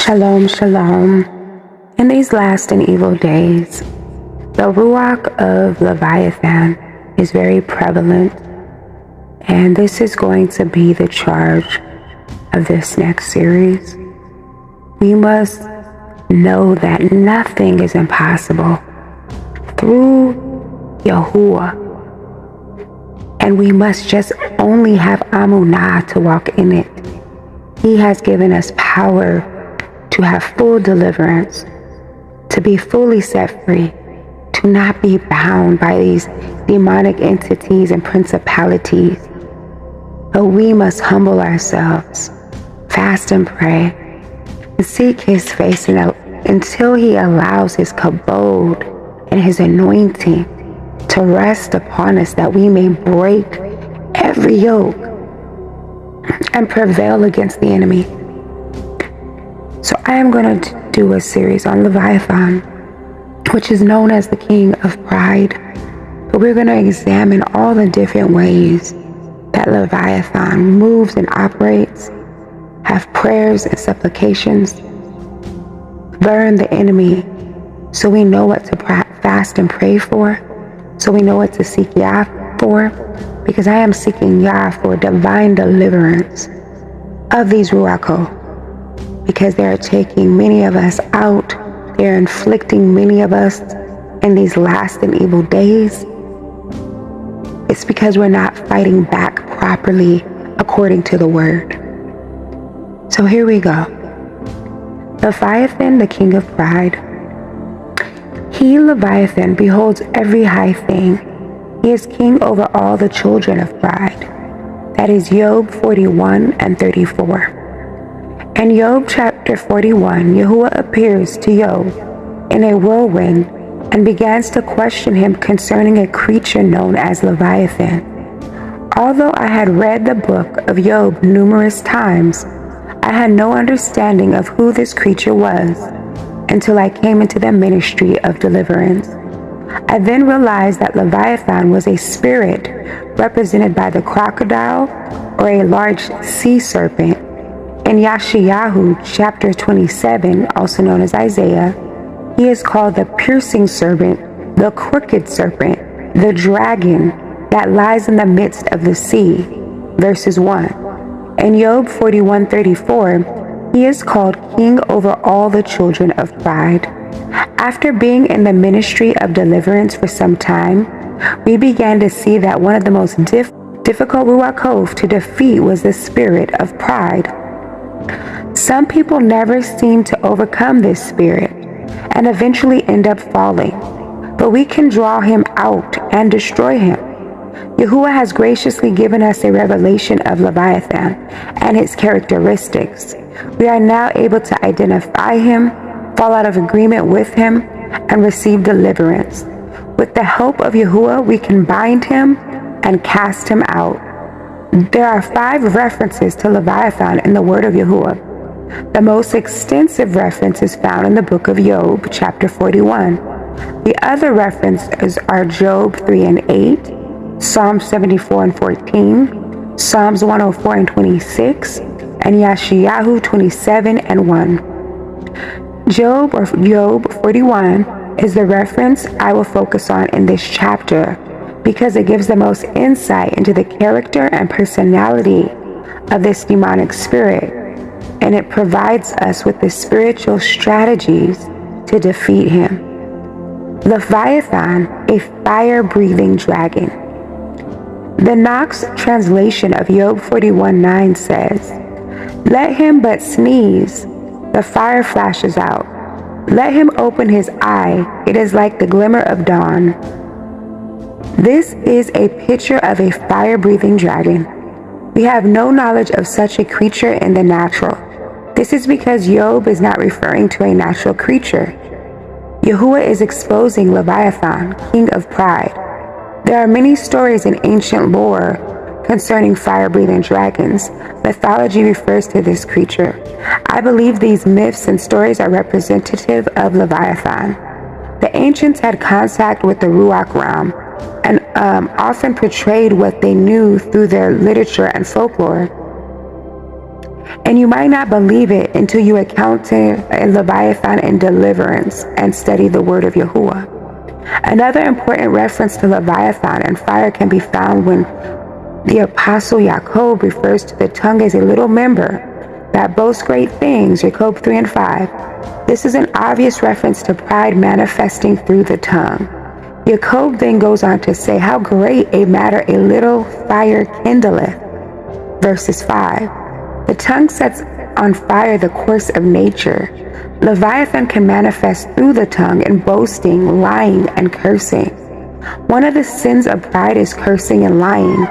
Shalom, shalom. In these last and evil days, the Ruach of Leviathan is very prevalent, and this is going to be the charge of this next series. We must know that nothing is impossible through Yahuwah, and we must just only have Amunah to walk in it. He has given us power to have full deliverance, to be fully set free, to not be bound by these demonic entities and principalities. But we must humble ourselves, fast and pray, and seek His face until He allows His kabod and His anointing to rest upon us, that we may break every yoke and prevail against the enemy. So I am going to do a series on Leviathan, which is known as the king of pride. But we're going to examine all the different ways that Leviathan moves and operates, have prayers and supplications, burn the enemy, so we know what to fast and pray for, so we know what to seek Yah for, because I am seeking Yah for divine deliverance of these Ruachos, because they are taking many of us out. They're inflicting many of us in these last and evil days. It's because we're not fighting back properly according to the word. So here we go. Leviathan, the king of pride. He, Leviathan, beholds every high thing. He is king over all the children of pride. That is Job 41 and 34. In Job chapter 41, Yahuwah appears to Job in a whirlwind and begins to question him concerning a creature known as Leviathan. Although I had read the book of Job numerous times, I had no understanding of who this creature was until I came into the ministry of deliverance. I then realized that Leviathan was a spirit represented by the crocodile or a large sea serpent. In Yeshayahu chapter 27, also known as Isaiah, he is called the piercing serpent, the crooked serpent, the dragon that lies in the midst of the sea. Verses 1. In Job 41:34, he is called king over all the children of pride. After being in the ministry of deliverance for some time, we began to see that one of the most difficult Ruachos to defeat was the spirit of pride. Some people never seem to overcome this spirit and eventually end up falling, but we can draw him out and destroy him. Yahuwah has graciously given us a revelation of Leviathan and its characteristics. We are now able to identify him, fall out of agreement with him, and receive deliverance. With the help of Yahuwah, we can bind him and cast him out. There are 5 references to Leviathan in the word of Yahuwah. The most extensive reference is found in the book of Job, chapter 41. The other references are Job 3 and 8, Psalm 74 and 14, Psalms 104 and 26, and Yeshayahu 27 and 1. Job 41 is the reference I will focus on in this chapter because it gives the most insight into the character and personality of this demonic spirit, and it provides us with the spiritual strategies to defeat him. Leviathan, a fire-breathing dragon. The Knox translation of Job 41:9 says, "Let him but sneeze, the fire flashes out. Let him open his eye, it is like the glimmer of dawn." This is a picture of a fire-breathing dragon. We have no knowledge of such a creature in the natural. This is because Job is not referring to a natural creature. Yahuwah is exposing Leviathan, king of pride. There are many stories in ancient lore concerning fire-breathing dragons. Mythology refers to this creature. I believe these myths and stories are representative of Leviathan. The ancients had contact with the Ruach realm and often portrayed what they knew through their literature and folklore. And you might not believe it until you encounter a Leviathan in deliverance and study the word of Yahuwah. Another important reference to Leviathan and fire can be found when the Apostle Jacob refers to the tongue as a little member that boasts great things, Jacob 3 and 5. This is an obvious reference to pride manifesting through the tongue. Jacob then goes on to say how great a matter a little fire kindleth. Verses 5. The tongue sets on fire the course of nature. Leviathan can manifest through the tongue in boasting, lying, and cursing. One of the sins of pride is cursing and lying.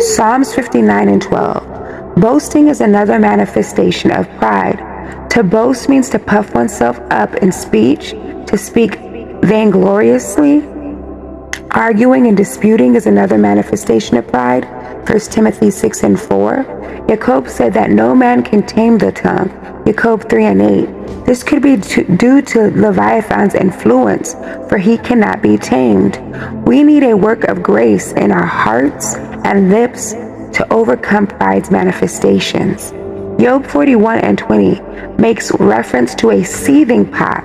Psalms 59 and 12. Boasting is another manifestation of pride. To boast means to puff oneself up in speech, to speak vaingloriously. Arguing and disputing is another manifestation of pride. 1 Timothy 6 and 4. Jacob said that no man can tame the tongue. Jacob 3 and 8. This could be due to Leviathan's influence, for he cannot be tamed. We need a work of grace in our hearts and lips to overcome pride's manifestations. Job 41 and 20 makes reference to a seething pot.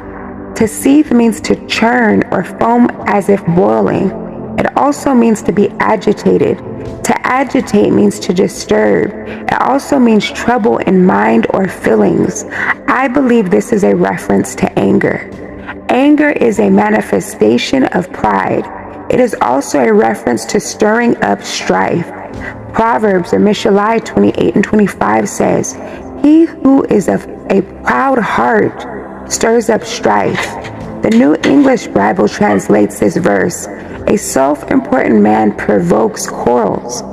To seethe means to churn or foam as if boiling. It also means to be agitated. To agitate means to disturb. It also means trouble in mind or feelings. I believe this is a reference to anger. Anger is a manifestation of pride. It is also a reference to stirring up strife. Proverbs or Mythology 28 and 25 says, "He who is of a proud heart stirs up strife." The New English Bible translates this verse, "A self-important man provokes quarrels."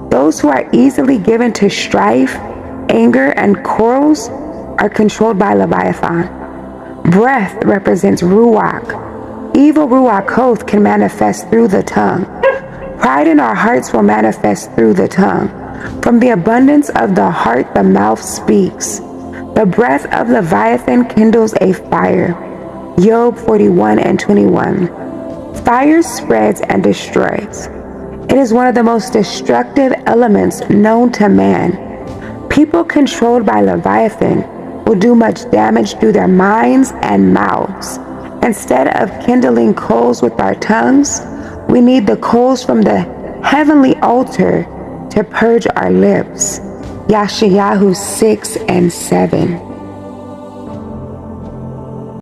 Those who are easily given to strife, anger, and quarrels are controlled by Leviathan. Breath represents ruach. Evil ruach oath can manifest through the tongue. Pride in our hearts will manifest through the tongue. From the abundance of the heart, the mouth speaks. The breath of Leviathan kindles a fire. Job 41 and 21. Fire spreads and destroys. It is one of the most destructive elements known to man. People controlled by Leviathan will do much damage through their minds and mouths. Instead of kindling coals with our tongues, we need the coals from the heavenly altar to purge our lips. Yeshayahu 6 and 7.